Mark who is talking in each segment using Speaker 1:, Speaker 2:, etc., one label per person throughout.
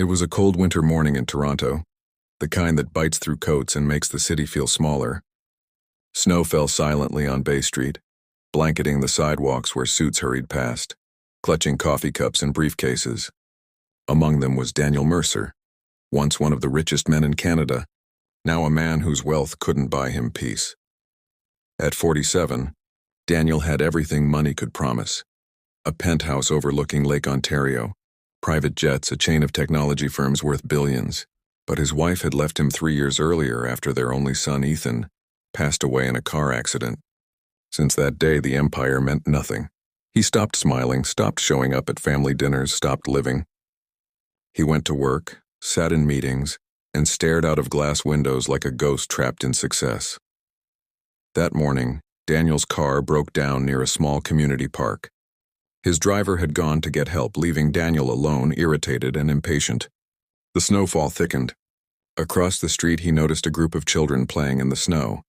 Speaker 1: It was a cold winter morning in Toronto, the kind that bites through coats and makes the city feel smaller. Snow fell silently on Bay Street, blanketing the sidewalks where suits hurried past, clutching coffee cups and briefcases. Among them was Daniel Mercer, once one of the richest men in Canada, now a man whose wealth couldn't buy him peace. At 47, Daniel had everything money could promise. A penthouse overlooking Lake Ontario, private jets, a chain of technology firms worth billions. But his wife had left him 3 years earlier after their only son, Ethan, passed away in a car accident. Since that day, the empire meant nothing. He stopped smiling, stopped showing up at family dinners, stopped living. He went to work, sat in meetings, and stared out of glass windows like a ghost trapped in success. That morning, Daniel's car broke down near a small community park. His driver had gone to get help, leaving Daniel alone, irritated and impatient. The snowfall thickened. Across the street, he noticed a group of children playing in the snow,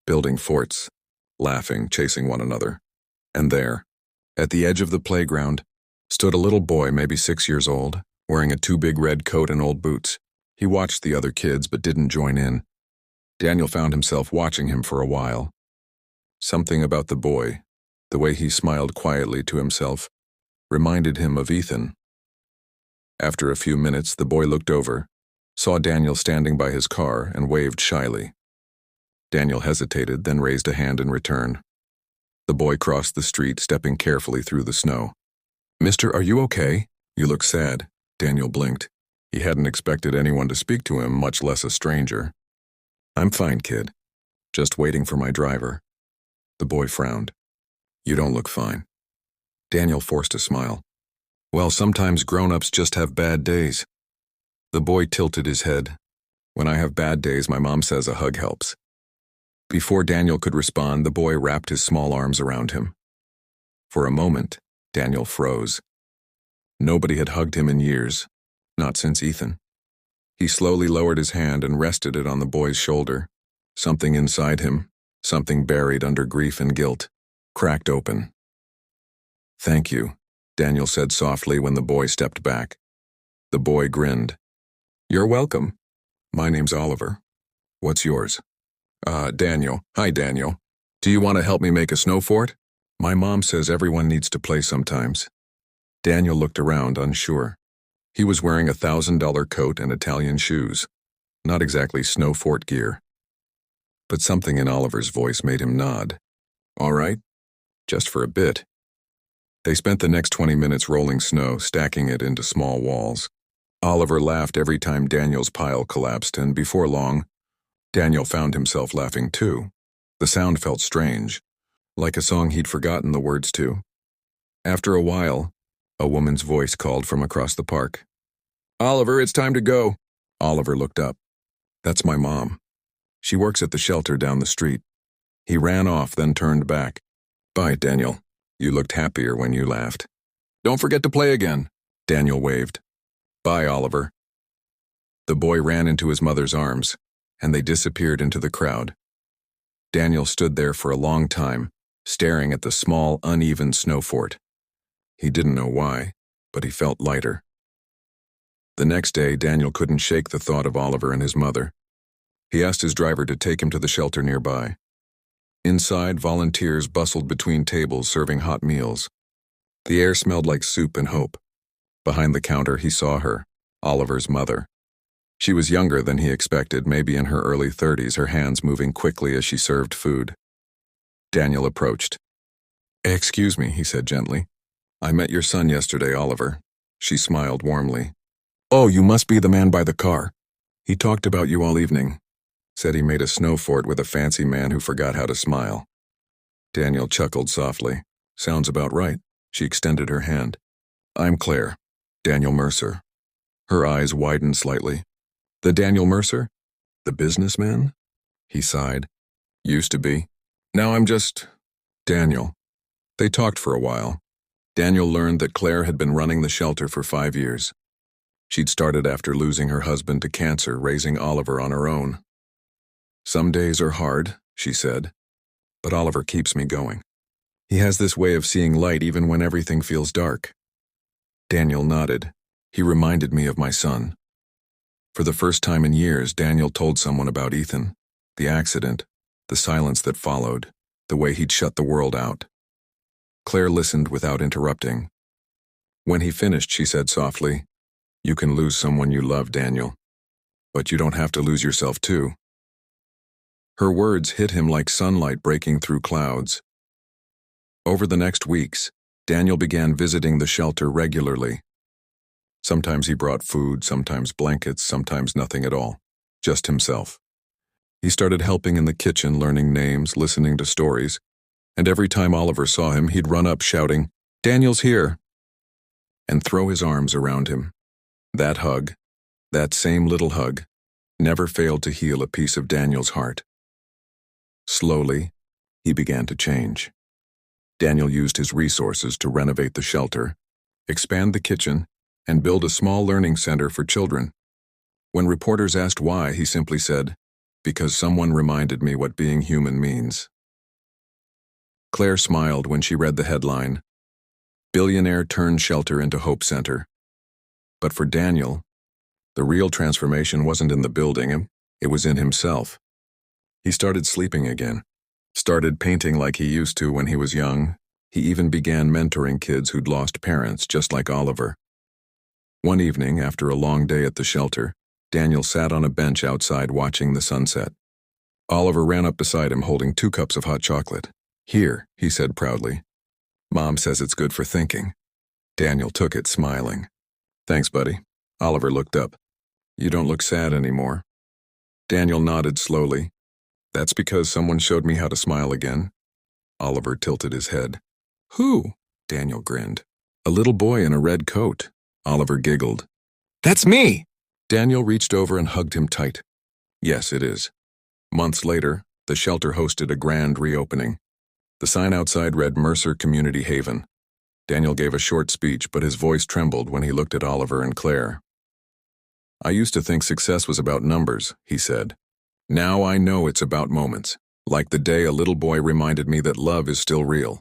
Speaker 1: building forts, laughing, chasing one another. And there, at the edge of the playground, stood a little boy, maybe 6 years old, wearing a too big red coat and old boots. He watched the other kids but didn't join in. Daniel found himself watching him for a while. Something about the boy, the way he smiled quietly to himself, reminded him of Ethan. After a few minutes, the boy looked over, saw Daniel standing by his car, and waved shyly. Daniel hesitated, then raised a hand in return. The boy crossed the street, stepping carefully through the snow. "Mister, are you okay? You look sad." Daniel blinked. He hadn't expected anyone to speak to him, much less a stranger. "I'm fine, kid. Just waiting for my driver." The boy frowned. "You don't look fine." Daniel forced a smile. "Well, sometimes grown-ups just have bad days." The boy tilted his head. "When I have bad days, my mom says a hug helps." Before Daniel could respond, the boy wrapped his small arms around him. For a moment, Daniel froze. Nobody had hugged him in years, not since Ethan. He slowly lowered his hand and rested it on the boy's shoulder. Something inside him, something buried under grief and guilt, cracked open. "Thank you," Daniel said softly when the boy stepped back. The boy grinned. "You're welcome. My name's Oliver. What's yours?" Daniel. Hi, Daniel. Do you want to help me make a snow fort? My mom says everyone needs to play sometimes." Daniel looked around, unsure. He was wearing a $1,000 coat and Italian shoes. Not exactly snow fort gear. But something in Oliver's voice made him nod. "All right. Just for a bit." They spent the next 20 minutes rolling snow, stacking it into small walls. Oliver laughed every time Daniel's pile collapsed, and before long, Daniel found himself laughing too. The sound felt strange, like a song he'd forgotten the words to. After a while, a woman's voice called from across the park. "Oliver, it's time to go." Oliver looked up. "That's my mom. She works at the shelter down the street." He ran off, then turned back. "Bye, Daniel. You looked happier when you laughed." "Don't forget to play again." Daniel waved. "Bye, Oliver." The boy ran into his mother's arms, and they disappeared into the crowd. Daniel stood there for a long time, staring at the small, uneven snow fort. He didn't know why, but he felt lighter. The next day, Daniel couldn't shake the thought of Oliver and his mother. He asked his driver to take him to the shelter nearby. Inside, volunteers bustled between tables serving hot meals. The air smelled like soup and hope. Behind the counter, he saw her, Oliver's mother. She was younger than he expected, maybe in her early 30s, her hands moving quickly as she served food. Daniel approached. "Excuse me," he said gently. "I met your son yesterday, Oliver." She smiled warmly. "Oh, you must be the man by the car. He talked about you all evening. Said he made a snow fort with a fancy man who forgot how to smile." Daniel chuckled softly. "Sounds about right." She extended her hand. "I'm Claire. Daniel Mercer." Her eyes widened slightly. "The Daniel Mercer? The businessman?" He sighed. "Used to be. Now I'm just Daniel." They talked for a while. Daniel learned that Claire had been running the shelter for 5 years. She'd started after losing her husband to cancer, raising Oliver on her own. "Some days are hard," she said, "but Oliver keeps me going. He has this way of seeing light even when everything feels dark." Daniel nodded. "He reminded me of my son." For the first time in years, Daniel told someone about Ethan, the accident, the silence that followed, the way he'd shut the world out. Claire listened without interrupting. When he finished, she said softly, "You can lose someone you love, Daniel. But you don't have to lose yourself too." Her words hit him like sunlight breaking through clouds. Over the next weeks, Daniel began visiting the shelter regularly. Sometimes he brought food, sometimes blankets, sometimes nothing at all, just himself. He started helping in the kitchen, learning names, listening to stories, and every time Oliver saw him, he'd run up shouting, "Daniel's here!" and throw his arms around him. That hug, that same little hug, never failed to heal a piece of Daniel's heart. Slowly, he began to change. Daniel used his resources to renovate the shelter, expand the kitchen, and build a small learning center for children. When reporters asked why, he simply said, "Because someone reminded me what being human means." Claire smiled when she read the headline, "Billionaire turned shelter into Hope Center." But for Daniel, the real transformation wasn't in the building, it was in himself. He started sleeping again, started painting like he used to when he was young. He even began mentoring kids who'd lost parents, just like Oliver. One evening, after a long day at the shelter, Daniel sat on a bench outside watching the sunset. Oliver ran up beside him holding 2 cups of hot chocolate. "Here," he said proudly. "Mom says it's good for thinking." Daniel took it, smiling. "Thanks, buddy." Oliver looked up. "You don't look sad anymore." Daniel nodded slowly. "That's because someone showed me how to smile again." Oliver tilted his head. "Who?" Daniel grinned. "A little boy in a red coat." Oliver giggled. "That's me!" Daniel reached over and hugged him tight. "Yes, it is." Months later, the shelter hosted a grand reopening. The sign outside read Mercer Community Haven. Daniel gave a short speech, but his voice trembled when he looked at Oliver and Claire. "I used to think success was about numbers," he said. "Now I know it's about moments, like the day a little boy reminded me that love is still real."